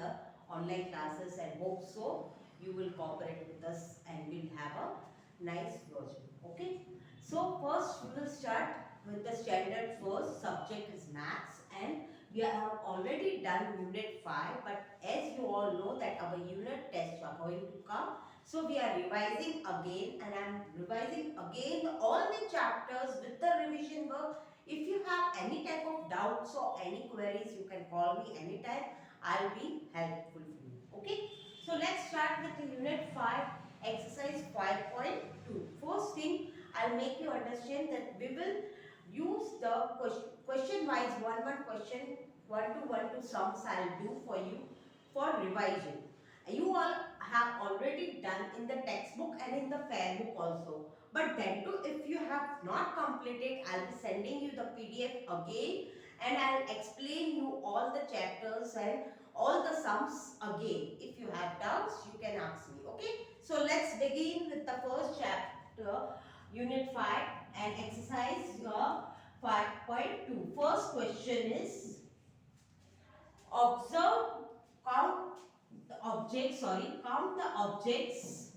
the online classes, and hope so you will cooperate with us and we'll have a nice version. Okay. So first we will start with the standard. First subject is maths, and we have already done unit 5, but as you all know that our unit tests are going to come, so we are revising again, and I am revising again all the chapters with the revision work. If you have any type of doubts or any queries, you can call me anytime. I'll be helpful for you. Okay. So let's start with the unit 5, exercise 5.2. First thing, I'll make you understand that we will use the question wise one question, one to one to sums I'll do for you for revision. You all have already done in the textbook and in the fair book also. But then too, if you have not completed, I'll be sending you the PDF again, and I'll explain you all the chapters and all the sums again. If you have doubts, you can ask me. Okay. So let's begin with the first chapter, unit 5 and exercise 5.2. First question is observe, count the objects.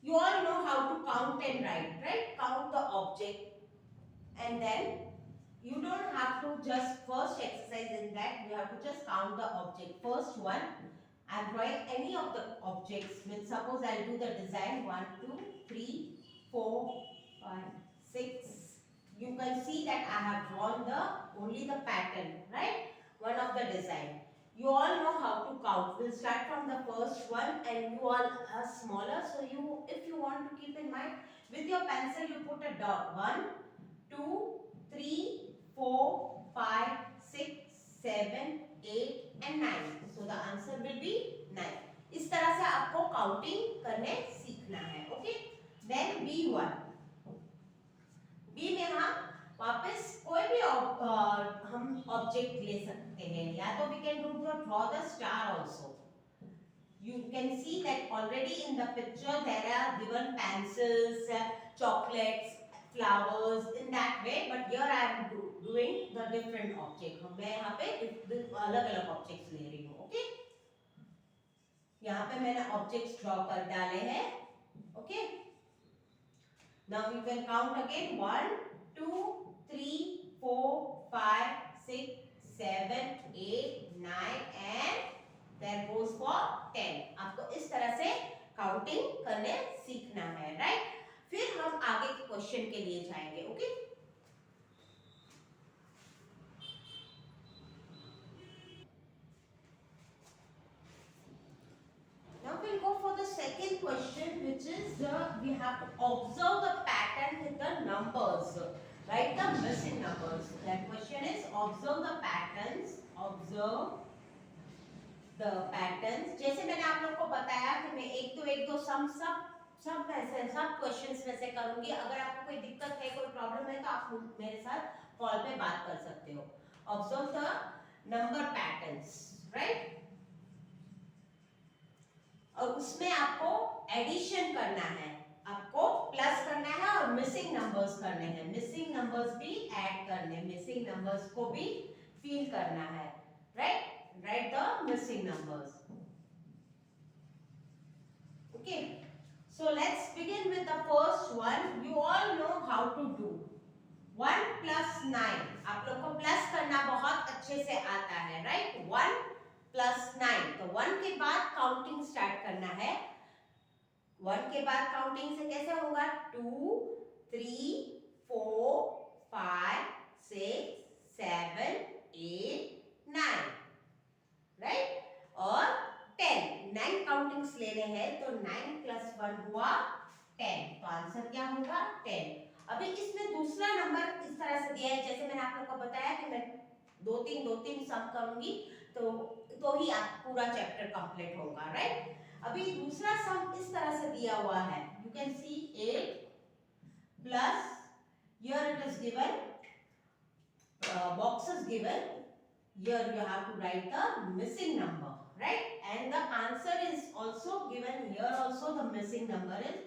You all know how to count and write, right? Count the object, and then you don't have to just first exercise in that, you have to just count the object. First one, I'm drawing any of the objects, which suppose I'll do the design 1, 2, 3, 4, 5, 6. You can see that I have drawn only the pattern, right? One of the design. You all know how to count. We'll start from the first one, and you all are smaller. So if you want to keep in mind, with your pencil you put a dot. 1, 2, 3, 4, 5, 6, 7, 8 and 9. So the answer will be 9. इस तरह से आपको counting करने सीखना है. Okay. Then B1. B में हम वापस कोई भी हम ऑब्जेक्ट ले सकते हैं, या तो we can draw the star also. You can see that already in the picture there are given pencils, chocolates, flowers in that way, but here I am doing the different object. मैं यहाँ पे अलग-अलग objects ले रही हूँ. Okay. यहाँ पे मैंने objects draw कर डाले हैं. Okay. Now we will count again. 1, 2, 3, 4, 5, 6, 7, 8, 9 and there goes for 10. आपको इस तरह से काउंटिंग करने सीखना है, राइट? फिर हम आगे के क्वेश्चन के लिए जाएंगे. Okay. Now we'll go for the second question, which is we have to observe the pattern with the numbers. Write the missing numbers. That question is observe the patterns. Observe the patterns. जैसे मैंने आप लोग को बताया कि मैं एक दो सम सब क्वेश्चंस में से करूंगी. अगर आपको कोई दिक्कत है, कोई प्रॉब्लम है, तो आप मेरे साथ कॉल पे बात कर सकते हो. Observe the number patterns, right? और उसमें आपको एडिशन करना है, आपको प्लस करना है और मिसिंग नंबर्स करने हैं. मिसिंग नंबर्स भी ऐड करने, मिसिंग नंबर्स को भी फिल करना है, right? Right the missing numbers. Okay. So let's begin with the first one. You all know how to do 1 plus 9. आप लोग को प्लस करना बहुत अच्छे से आता है, राइट? 1 plus 9. तो 1 के बाद काउंटिंग स्टार्ट करना है. 1 के बाद काउंटिंग से कैसे होगा? 2, 3, 4, 5, 6, 7, 8, 9, राइट? और 10. 9 काउंटिंग्स लेने हैं, तो 9 plus 1 हुआ 10. तो आंसर क्या होगा? 10. अभी इसमें दूसरा नंबर इस तरह से दिया है, जैसे मैंने आप लोग को बताया कि मैं दो तीन सम करूंगी तो ही आप पूरा चैप्टर कंप्लीट होगा, राइट? अभी दूसरा सम इस तरह से दिया हुआ है. You can see 8 plus here it is given boxes given. Here you have to write the missing number, right? And the answer is also given here. Also the missing number is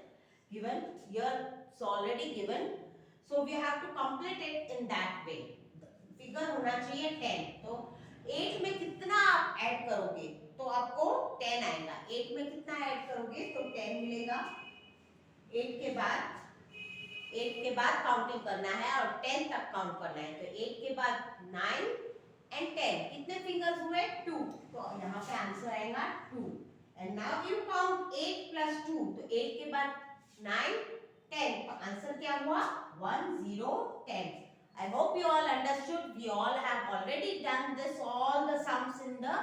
given here. It's already given, so we have to complete it in that way. Figure होना चाहिए 10. तो 8 में कितना आप add करोगे तो आपको 10 आएगा। 8 में कितना ऐड करोगे तो 10 मिलेगा। 8 के बाद काउंटिंग करना है और 10 तक काउंट करना है। तो 8 के बाद 9 एंड 10 कितने फिंगर्स हुए 2, तो यहाँ पे आंसर आएगा 2। And now you count 8 plus 2, तो 8 के बाद 9 10, तो आंसर क्या हुआ 1 0 10। I hope you all understood. We all have already done this, all the sums in the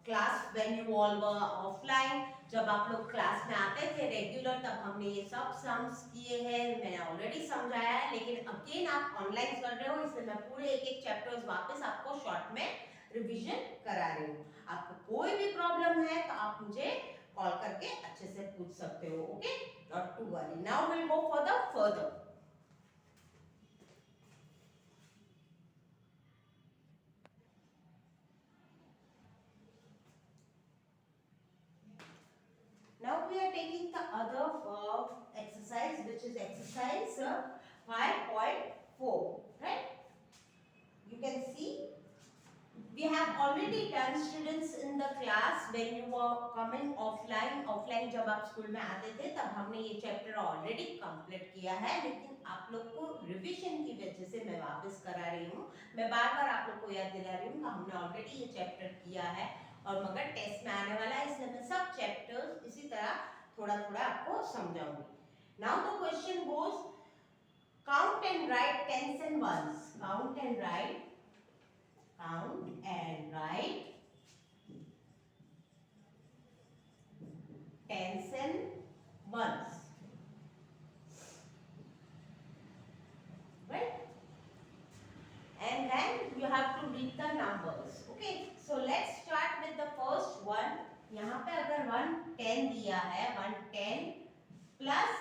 class when you all were offline. जब आप लोग क्लास में आते थे रेगुलर, तब हमने ये सब सम्स किए हैं, मैंने ऑलरेडी समझाया है। लेकिन अगेन आप ऑनलाइन कर रहे हो, इसलिए मैं पूरे एक एक चैप्टर्स वापस आपको शॉर्ट में रिवीजन करा रही हूँ। आपको कोई भी प्रॉब्लम है तो आप मुझे कॉल करके अच्छे से पूछ सकते हो। Okay, not to worry. Now will go for the further. Now we are taking the other exercise, which is exercise 5.4, right? You can see we have already done, students, in the class when you were coming offline. Offline जब आप school में आते थे तब हमने ये chapter already complete किया है, लेकिन आप लोग को रिवीजन की वजह से मैं वापस करा रही हूँ। मैं बार बार आप लोग को याद दिला रही हूँ कि हमने ऑलरेडी ये चैप्टर किया है और मगर टेस्ट में आने वाला है, इसलिए मैं सब चैप्टर्स इसी तरह थोड़ा थोड़ा आपको समझाऊंगी। Now the question goes, count and write tens and ones. Count and write tens and ones, right? And then you have to read the numbers. Okay, so let's start with the first one. यहाँ पे अगर 110 दिया है, 110 plus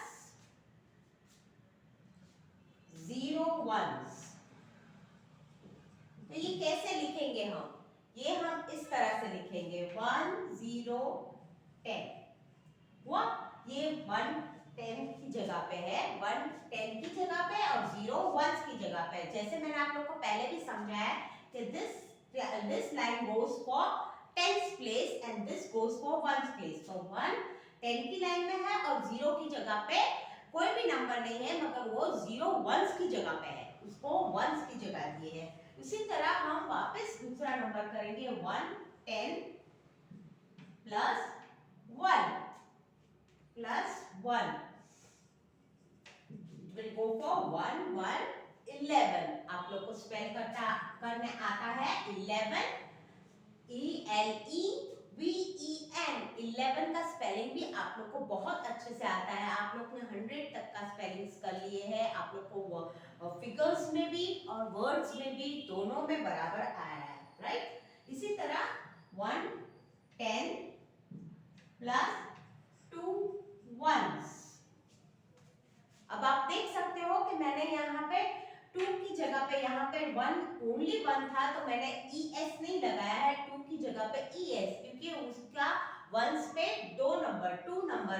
0 ones, तो ये कैसे लिखेंगे हम? ये हम इस तरह से लिखेंगे 1 0 10 हुआ। ये 110 की जगह पे है, 110 की जगह पे और 0 1s की जगह पे। जैसे मैंने आप लोग को पहले भी समझाया कि this line goes for tens place and this goes for ones place। तो 1 10 की लाइन में है और 0 की जगह पे कोई भी नंबर नहीं है, मगर वो 0 1s की जगह पे है, उसको 1s की जगह दिए है। इसी तरह हम वापस दूसरा नंबर करेंगे 110 plus 1 plus 1 will go for 1 1 11। आप लोग को स्पेल करने आता है 11 ELEVEN। 11 का स्पेलिंग भी आप लोग को बहुत अच्छे से आता है। आप लोग ने 100 तक का स्पेलिंग्स कर लिए हैं, आप लोग को फिगर्स में भी और वर्ड्स में भी दोनों में बराबर आया है, राइट? इसी तरह 1 10 प्लस 2 ones। अब आप देख सकते हो कि मैंने यहाँ पे 2 की जगह पे, यहाँ पे 1 ओनली 1 था तो मैंने ES नहीं लगाया है 2 की जगह पे ES, क्योंकि उसका 1s पे 2 नंबर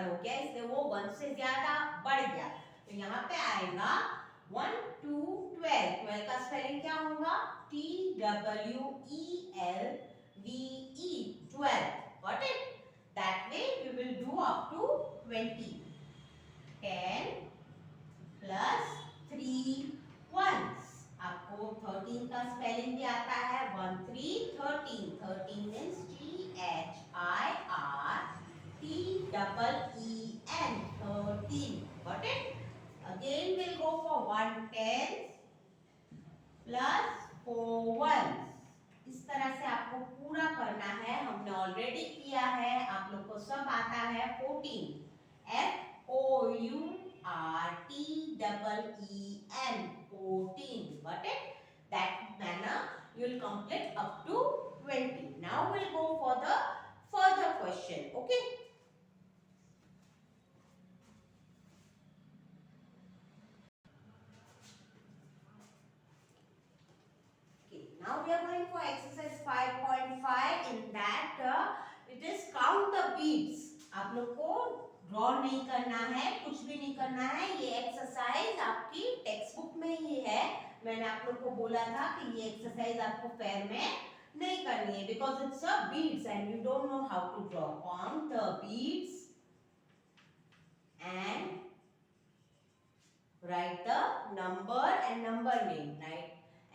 हो गया, इसलिए वो 1 से ज्यादा बढ़ गया। तो यहाँ पे आएगा 1 2 12। 12 का स्पेलिंग क्या होगा? TWELVE 12। Got it? That way we will do up to 20। 10 plus 3 ones। आपको 13 का स्पेलिंग भी आता है, 1 3 13। 13 means THIRTEEN 13। Got it? Again we'll go for 110 plus 4 ones। इस तरह से आपको पूरा करना है, हमने ऑलरेडी किया है, आप लोग को सब आता है। 14 FOURTEEN 14। Got it? That manner you will complete up to 20। Now we'll go for the further question. Okay? Now we are going for exercise 5.5। In that it is count the beads। आप लोग को draw नहीं करना है, कुछ भी नहीं करना है। ये एक्सरसाइज आपकी टेक्स्ट बुक में ही है, मैंने आप लोग को बोला था कि ये एक्सरसाइज आपको फेयर में नहीं करनी है because it's a beads and you don't know how to draw. Count the beads and write the number and number name, right?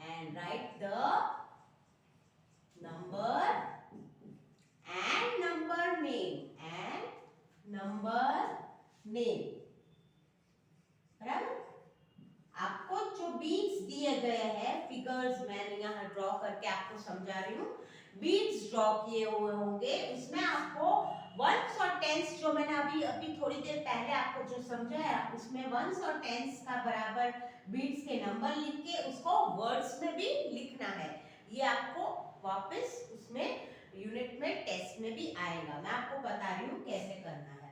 And write the number and number name. बराबर. आपको जो beats दिए गए हैं फिगर्स मैंने यहाँ draw करके आपको समझा रही हूँ. बीट्स ड्रॉ किए हुए होंगे उसमें आपको वंस और टेंस जो मैंने अभी थोड़ी देर पहले आपको जो समझाया उसमें वंस और टेंस का बराबर बीट्स के नंबर लिख के उसको वर्ड्स में भी लिखना है. ये आपको वापस उसमें यूनिट में टेस्ट में भी आएगा. मैं आपको बता रही हूँ कैसे करना है.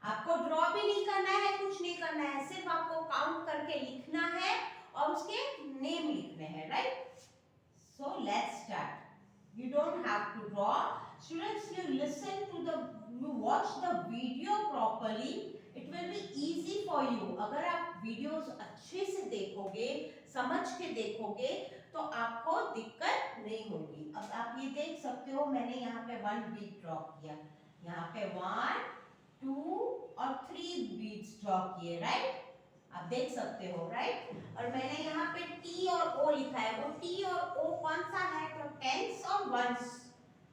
आपको ड्रॉ भी नहीं करना है, कुछ नहीं करना है, सिर्फ आपको काउंट करके लिखना है और उसके नेम लिखने हैं. Right. So let's start. You don't have to draw. Students, you watch the video properly. It will be easy for you. अगर आप वीडियोस अच्छे से देखोगे, समझ के देखोगे, तो आपको दिक्कत नहीं होगी. अब आप ये देख सकते हो मैंने यहाँ पे 1 बीट ड्रॉ किया, यहाँ पे 1, 2 और 3 बीट्स ड्रॉ किए. राइट. आप देख सकते हो. राइट. और मैंने यहाँ पे टी और ओ लिखा है. वो टी और ओ कौन सा है? तो टेंस और वंस.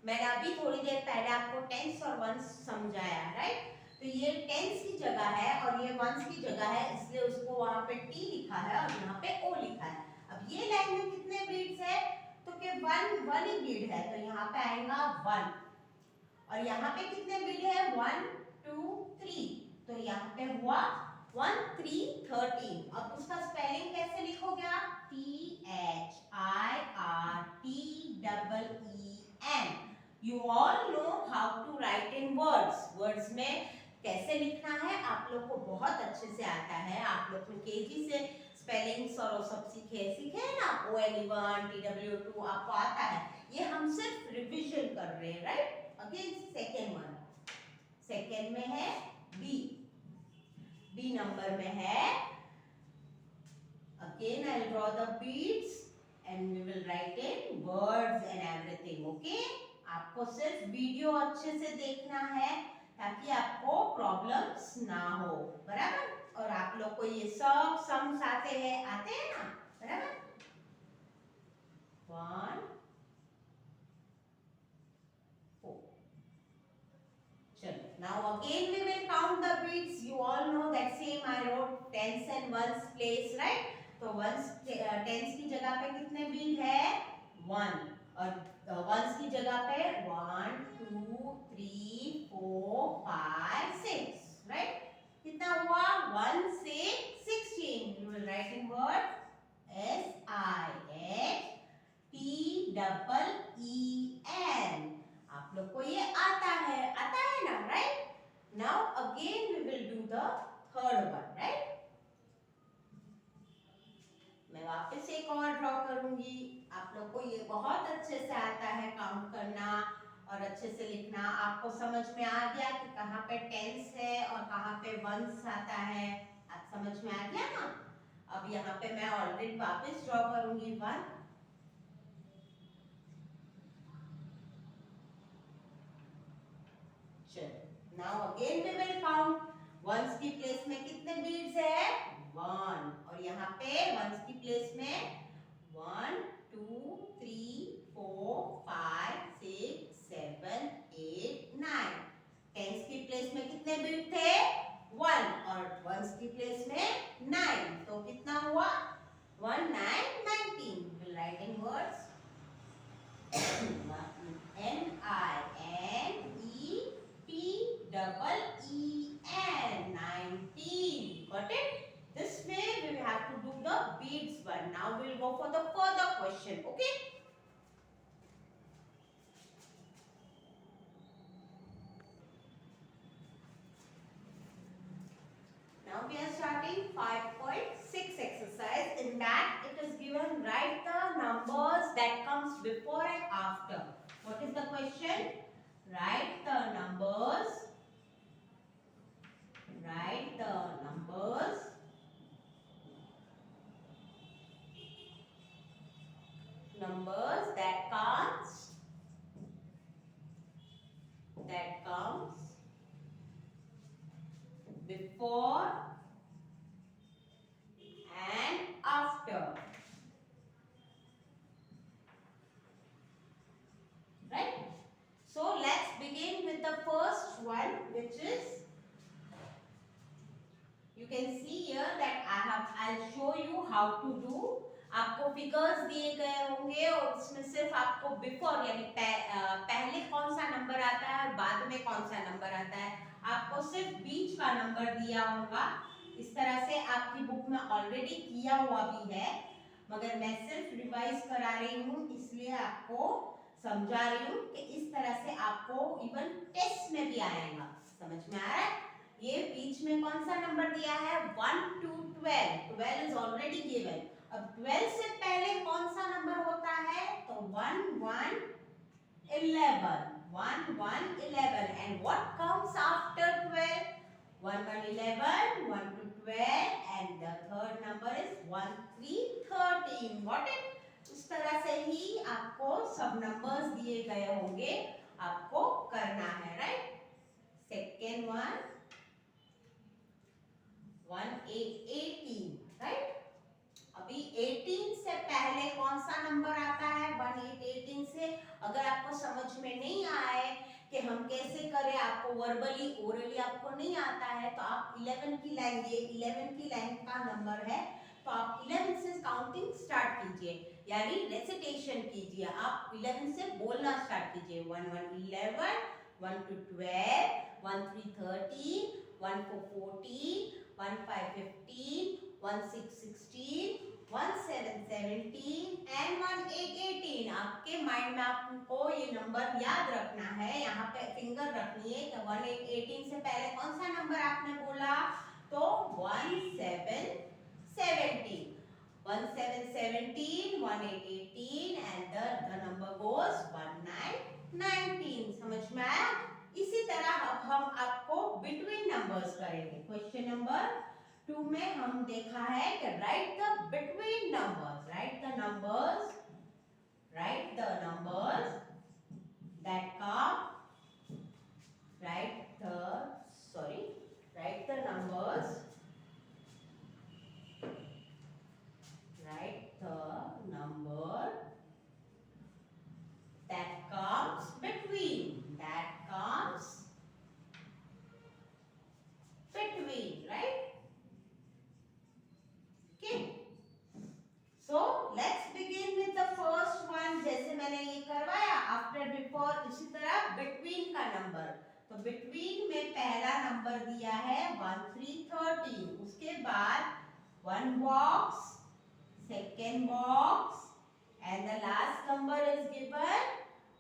मैंने अभी थोड़ी देर पहले आपको टेंस और वंस समझाया. राइट. तो ये टेंस की जगह है और ये वंस की जगह है, इसलिए उसको वहां पे टी लिखा है और यहाँ पे ओ लिखा है. अब ये लाइन में कितने बीट्स है? तो के 1 ही बीट है, तो यहाँ पे आएगा 1. और यहाँ पे कितने बीट है? 1 2 3. तो यहाँ पे हुआ 1 3 13. अब उसका स्पेलिंग कैसे लिखोगे आप? THIRTEEN. You all know how to write in words. Words में कैसे लिखना है आप लोग को बहुत अच्छे से आता है. आप लोग ने केजी से स्पेलिंग्स और वो सब सीखे हैं ना. OLE1 TW2 आपको आता है. ये हम सिर्फ रिविजन कर रहे हैं. राइट. अगेन सेकेंड में है बी नंबर में है. Again I'll draw the beads and we will write in words and everything. Okay? आपको सिर्फ वीडियो अच्छे से देखना है ताकि आपको प्रॉब्लम्स ना हो. बराबर. और आप लोग को ये सब सम्स आते हैं ना. बराबर. 1 4. Now again we will count the beats. You all know that same I wrote tens and ones place, right? तो ones tens की जगह पे कितने बीट है? 1. और ones की जगह पे 1 2 3 4 5 6, right? कितना हुआ? 1 6 16. You will write in words SIHTEEN. आप लोग को ये आता है ना. Right. Now again we will do the third one. Right. मैं वापस एक और ड्रॉ करूंगी. आप लोग को ये बहुत अच्छे से आता है काउंट करना और अच्छे से लिखना. आपको समझ में आ गया कि कहाँ पे टेंस है और कहाँ पे वंस आता है. आप समझ में आ गया ना. अब यहाँ पे मैं ऑलरेडी वापस ड्रॉ करूंगी 1. Now again we will count. Ones की प्लेस में कितने बीट्स है? 1. और यहाँ पे वंस की प्लेस में 1 2 3 4 5 6 7 8 9. टेंस की प्लेस में कितने बीट थे? 1. और वंस की प्लेस में 9. तो कितना हुआ? 1 9 19. We'll write in words NINEPEEN 19. Got it? This way we will have to do the beads one. Now we will go for the further question. Okay? Now we are starting 5.6 exercise. In that it is given write the numbers that comes before and after. What is the question? Write the numbers. Write the numbers numbers that comes before and after, right? So let's begin with the first one, which is, you can see here that I'll show you how to do. आपको figures दिए गए होंगे और उसमें सिर्फ आपको before यानी पहले कौन सा नंबर आता है और बाद में कौन सा नंबर आता है, आपको सिर्फ बीच का नंबर दिया होगा। इस तरह से आपकी बुक में ऑलरेडी किया हुआ भी है, मगर मैं सिर्फ रिवाइज करा रही हूँ, इसलिए आपको समझा रही हूँ कि इस तरह से आपको इवन टेस्ट में भी आएगा। समझ में आ रहा है? ये बीच में कौन सा नंबर दिया है, 1 to 12, 12 इज ऑलरेडी गिवन। अब 12 से पहले कौन सा नंबर होता है, तो 1 1 11, 1 1 11, and what comes after 12, 1 1 11, 1 to 12, and the third number is 1 3 13. Got it? इस तरह से ही आपको सब नंबर्स दिए गए होंगे, आपको करना है, राइट? Second one 18, right? अभी 18 से पहले कौन सा नंबर आता है, 18 से अगर आपको समझ में नहीं आए कि हम कैसे करें, आपको वर्बली ओरली आपको नहीं आता है, तो आप 11 की लाइन, ये 11 की लाइन का नंबर है, तो आप 11 से काउंटिंग स्टार्ट कीजिए, यानी रेसिटेशन कीजिए। आप 11 से बोलना स्टार्ट कीजिए, 1 1 11, 1 2 12, 1 3 13, 1 4 14, 1 5 15, 1 6 16, 1 7 17 and 1 8 18। आपके माइंड में आपको ये नंबर याद रखना है, यहाँ पे फिंगर रखनी है कि 1 8 18 से पहले कौन सा नंबर आपने बोला, तो 1 7 17, 1 7 17, 1 8 18 and the number goes 1 9 19। समझ में आया? इसी तरह अब हम आपको बिटवीन नंबर्स करेंगे। क्वेश्चन नंबर 2 में हम देखा है कि right the between numbers, right the numbers that come, right the numbers that comes between, right? Okay, so let's begin with the first one। जैसे मैंने ये करवाया आफ्टर बिफोर, इसी तरह बिटवीन का नंबर, तो बिटवीन में पहला नंबर दिया है 1 3 13, उसके बाद 1 box, second box, and the last number is given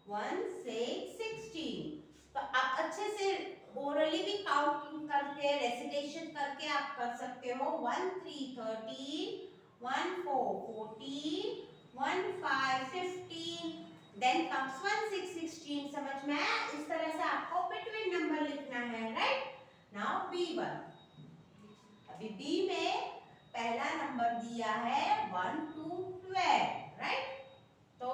1 6 16। तो आप अच्छे से ओरली भी काउंटिंग करके रेसिटेशन करके आप कर सकते हो। 1 3 13, 1 4 14, 1 5 15, देन कम्स 1 6 16। समझ में आया? इस तरह से आपको बिटवीन नंबर लिखना है, राइट? नाउ B1, अभी B में पहला नंबर दिया है 1 to 12, राइट? तो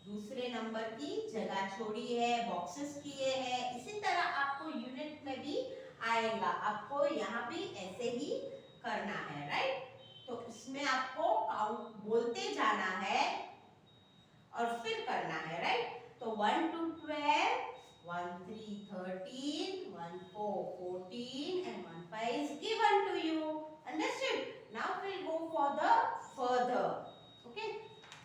दूसरे नंबर की जगह छोड़ी है, बॉक्सेस किए हैं, इसी तरह आपको यूनिट में भी आएगा, आपको यहाँ भी ऐसे ही करना है, राइट? तो इसमें आपको काउंट बोलते जाना है और फिर करना है, राइट? तो 1 to 12, 1 3 13, 1 4 14 and 1 5 is given to you. Understood? Now we'll go for the further. Okay?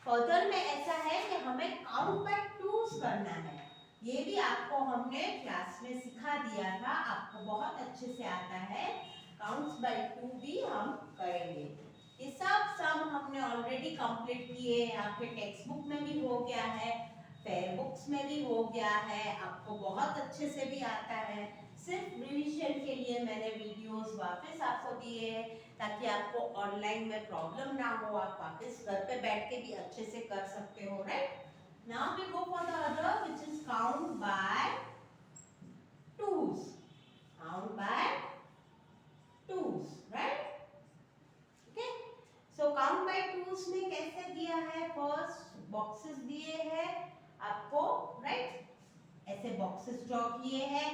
Further में ऐसा है कि हमें काउंट बाय टूज करना है। ये भी आपको हमने क्लास में सिखा दिया था, आपको बहुत अच्छे से आता है। काउंट्स बाय टू भी हम करेंगे। ये सब सम हमने ऑलरेडी कंप्लीट किए, आपके टेक्स्ट बुक में भी हो गया है, फेयर बुक्स में भी हो गया है, आपको बहुत अच्छे से भी आता है। सिर्फ रिवीजन के लिए मैंने वीडियोस वापस आपको दिए हैं ताकि आपको ऑनलाइन में प्रॉब्लम ना हो, आप वापस घर पे बैठ के भी अच्छे से कर सकते हो, right? Now we go for the other which is count by twos, count by twos, right? Okay, so count by twos में कैसे दिया है, फर्स्ट आपको, राइट? ऐसे बॉक्सेस ड्रॉ किए हैं,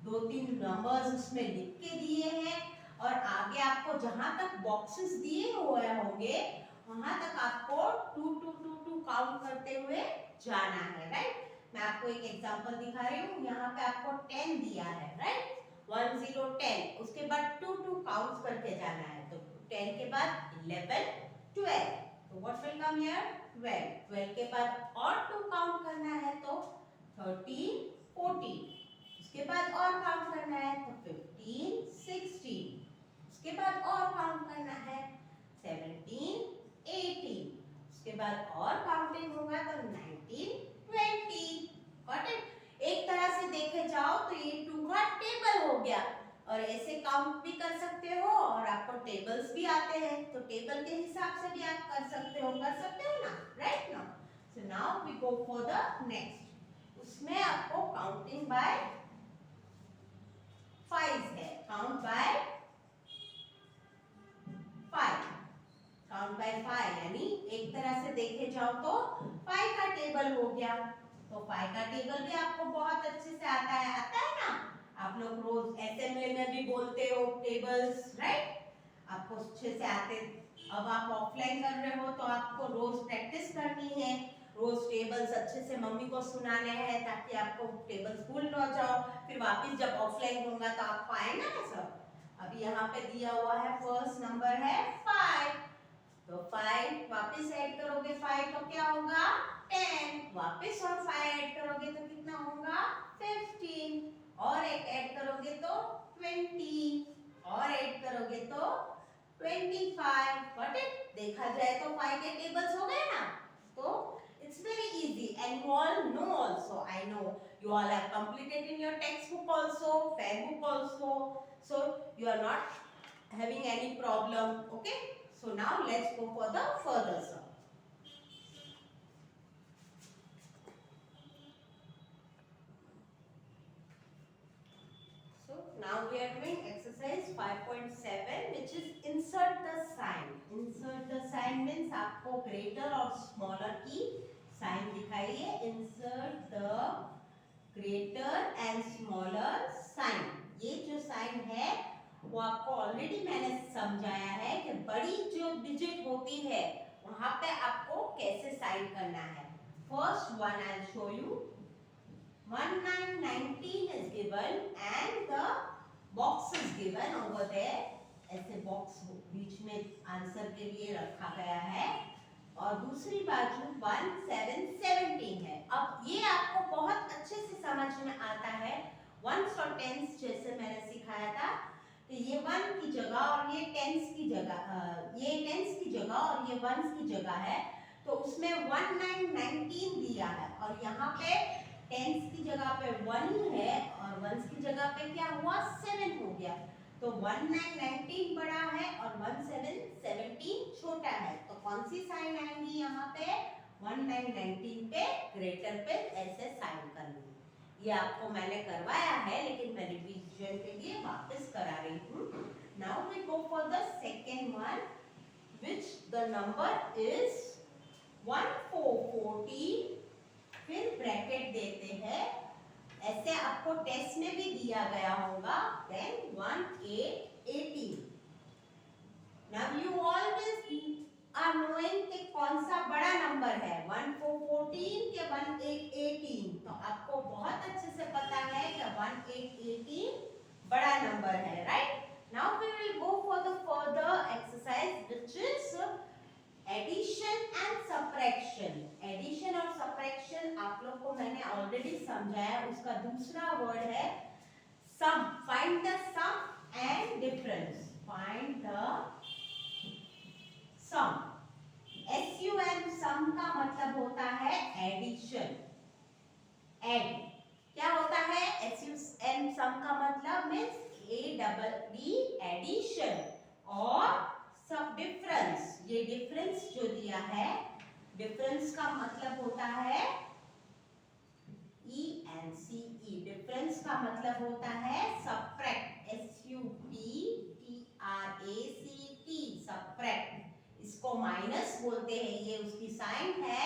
2-3 नंबर्स उसमें लिख के दिए हैं और आगे आपको जहां तक बॉक्सेस दिए हुए होंगे वहां तक आपको 2 2 2 2 काउंट करते हुए जाना है, राइट? मैं आपको एक एग्जांपल दिखा रही हूँ। यहाँ पे आपको 10 दिया है, राइट? 1 0 10, उसके बाद 2 2 काउंट करके जाना है। तो 10 के बाद 11 12, तो व्हाट विल कम हियर? 12। 12 के बाद और 2 काउंट करना है तो 13 14, उसके बाद और काउंट करना है तो 15 16, उसके बाद और काउंट करना है 17 18, उसके बाद और काउंटिंग होगा तो 19 20। Got it? एक तरह से देखे जाओ तो ये 2 का टेबल हो गया और ऐसे काउंट भी कर सकते हो और आपको टेबल्स भी आते हैं तो टेबल के हिसाब से भी आप कर सकते हो ना, राइट? ना, so now we go for the next. उसमें आपको काउंटिंग बाय 5 है, काउंट बाय 5, काउंट बाय 5 यानी एक तरह से देखे जाओ तो 5 का टेबल हो गया। तो 5 का टेबल भी आपको बहुत अच्छे से आता है ना? आप लोग रोज असेंबली में भी बोलते हो टेबल्स, राइट? आपको अच्छे से आते। अब आप ऑफलाइन कर रहे हो तो आपको रोज प्रैक्टिस करनी है, रोज टेबल्स अच्छे से मम्मी को सुनाने हैं ताकि आपको टेबल्स भूल ना जाओ, फिर वापस जब ऑफलाइन होगा तो आपको आए ना सब। अभी यहाँ पे दिया हुआ है फर्स्ट नंबर है 5, तो 5 वापस ऐड करोगे 5 तो क्या होगा 10, वापस और 5 ऐड करोगे तो कितना होगा 15, और एक ऐड करोगे तो 20, और ऐड करोगे तो 25। Got it? देखा जाए तो 5 के टेबल्स हो गए ना? तो it's very easy and you all know also, I know you all have completed in your textbook also, fair book also, so you are not having any problem. Okay, so now let's go for the further sum. So now we are doing exercise 5.7 which is insert the sign. Insert the sign means आपको greater और smaller की sign दिखाई है। Insert the greater and smaller sign. ये जो sign है वो आपको ऑलरेडी मैंने समझाया है कि बड़ी जो डिजिट होती है वहां पे आपको कैसे साइन करना है। First one I will show you. 1919 is given and the box is given over there. ऐसे बॉक्स बीच में आंसर के लिए रखा गया है और दूसरी बाजू 1717 है। अब ये आपको बहुत अच्छे से समझ में आता है वंस और टेंस जैसे मैंने सिखाया था। तो ये 1 की जगह और ये टेंस की जगह, ये टेंस की जगह और ये वंस की जगह है, तो उसमें 1919 दिया है और यहाँ पे टेंस की जगह पे 1 ही है और वंस की जगह पे क्या हुआ 7 हो गया। तो 1919 बड़ा है और 1717 छोटा है, तो कौन सी साइन आएंगी यहाँ पे 1919 पे ग्रेटर पे ऐसे साइन करनी। ये आपको मैंने करवाया है लेकिन मैं रिवीजन के लिए वापस करा रही हूँ। Now we go for the second one which the number is 1414, फिर ब्रैकेट देते हैं, ऐसे आपको टेस्ट में भी दिया गया होगा, then 1818। Now you always are knowing कि कौन सा बड़ा नंबर है 1414 के 1818, तो आपको बहुत अच्छे से पता है कि 1818 बड़ा नंबर है, right? Now we will go for the further exercise which is addition and subtraction. Addition और सबट्रैक्शन आप लोग को मैंने ऑलरेडी समझाया, उसका दूसरा वर्ड है sum. Find the sum and difference. Find the sum. SUM sum का मतलब होता है एडिशन। एड क्या होता है SUM सम का मतलब मींस ADD एडिशन और सब डिफरेंस। ये डिफरेंस जो दिया है, डिफरेंस का मतलब होता है ENCE। डिफरेंस का मतलब होता है सबट्रैक्ट, SUBTRACT, सबट्रैक्ट। इसको माइनस बोलते हैं, ये उसकी साइन है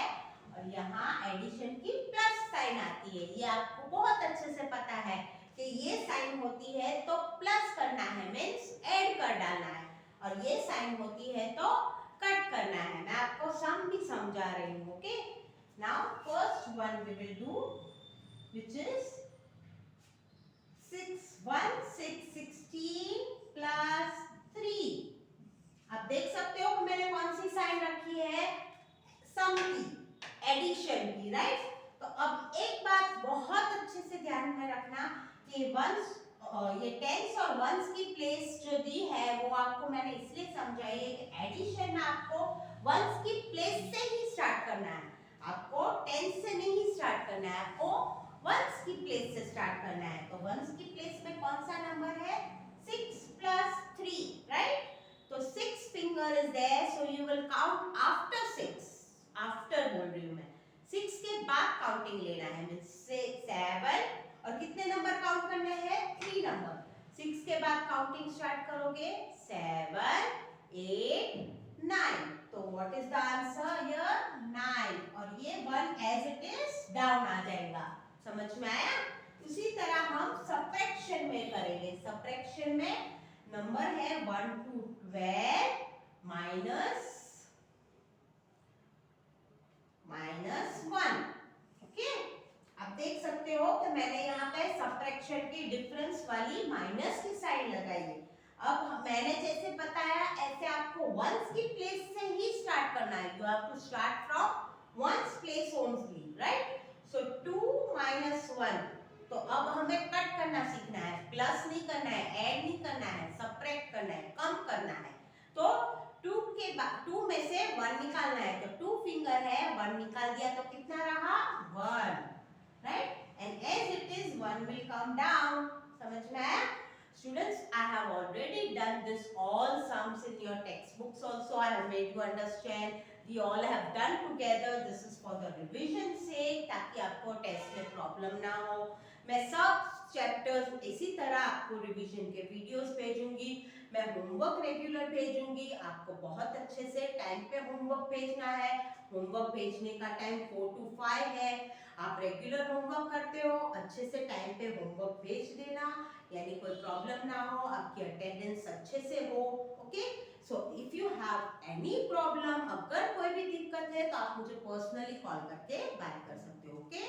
और और यहाँ एडिशन की प्लस साइन आती है। ये आपको बहुत अच्छे से पता है कि ये साइन होती है तो प्लस करना है, मीन्स ऐड कर डालना है, और ये साइन होती है तो कट करना है। मैं आपको सम भी समझा रही हूँ। Okay, now first one we will do which is 6 1 6 16 plus 3। अब देख सकते हो कि मैंने कौन सी साइन रखी है, सम की, एडिशन की, राइट। तो अब एक बात बहुत अच्छे से ध्यान में रखना कि वंस ये टेंस और वंस की प्लेस जो दी है वो आपको मैंने इसलिए समझाई है कि एडिशन में आपको वंस की प्लेस से ही स्टार्ट करना है, आपको टेंस से नहीं स्टार्ट करना है, आपको वंस की प्लेस से स्टार्ट करना है। तो वंस की प्लेस में कौन सा नंबर है, 6 प्लस 3, राइट। तो 6 finger is there, so you will count after 6. After बोल रही हूँ मैं, 6 के बाद काउंटिंग लेना है, मीन्स 7 और कितने नंबर काउंट करने हैं, 3 नंबर। 6 के बाद काउंटिंग स्टार्ट करोगे 7 8 9। तो what is the answer here, 9, और ये 1 एज इट इज डाउन आ जाएगा। समझ में आया। उसी तरह हम सबट्रैक्शन में करेंगे। सबट्रैक्शन में नंबर है 1 to 12 माइनस 1। ओके, आप देख सकते हो कि मैंने यहाँ पे सबट्रैक्शन की डिफरेंस वाली माइनस की साइन लगाई है। अब मैंने जैसे बताया ऐसे आपको वंस की प्लेस से ही स्टार्ट करना है। You have to start from ones place only, right. So 2 minus 1, तो अब हमें कट करना सीखना है, प्लस नहीं करना है, ऐड नहीं करना है, सबट्रैक्ट करना है, कम करना है। तो 2 के बाद 2 में से 1 निकालना है, तो 2 फिंगर है, 1 निकाल दिया तो कितना रहा, 1, right. And as it is 1 will come down. समझ में आया students? I have already done this all sums in your textbooks also. I have made you understand. We all have done together. This is for the revision sake, ताकि आपको test में problem ना हो। मैं सब चैप्टर्स इसी तरह आपको रिवीजन के वीडियोस भेजूंगी, मैं होमवर्क रेगुलर भेजूंगी। आपको बहुत अच्छे से टाइम पे होमवर्क भेजना है। होमवर्क भेजने का टाइम 4 to 5 है। आप रेगुलर होमवर्क करते हो, अच्छे से टाइम पे होमवर्क भेज देना, यानी कोई प्रॉब्लम ना हो, आपकी अटेंडेंस अच्छे से हो। Okay, so if you have any problem, अगर कोई भी दिक्कत है तो आप मुझे पर्सनली कॉल करके बात कर सकते हो। ओके।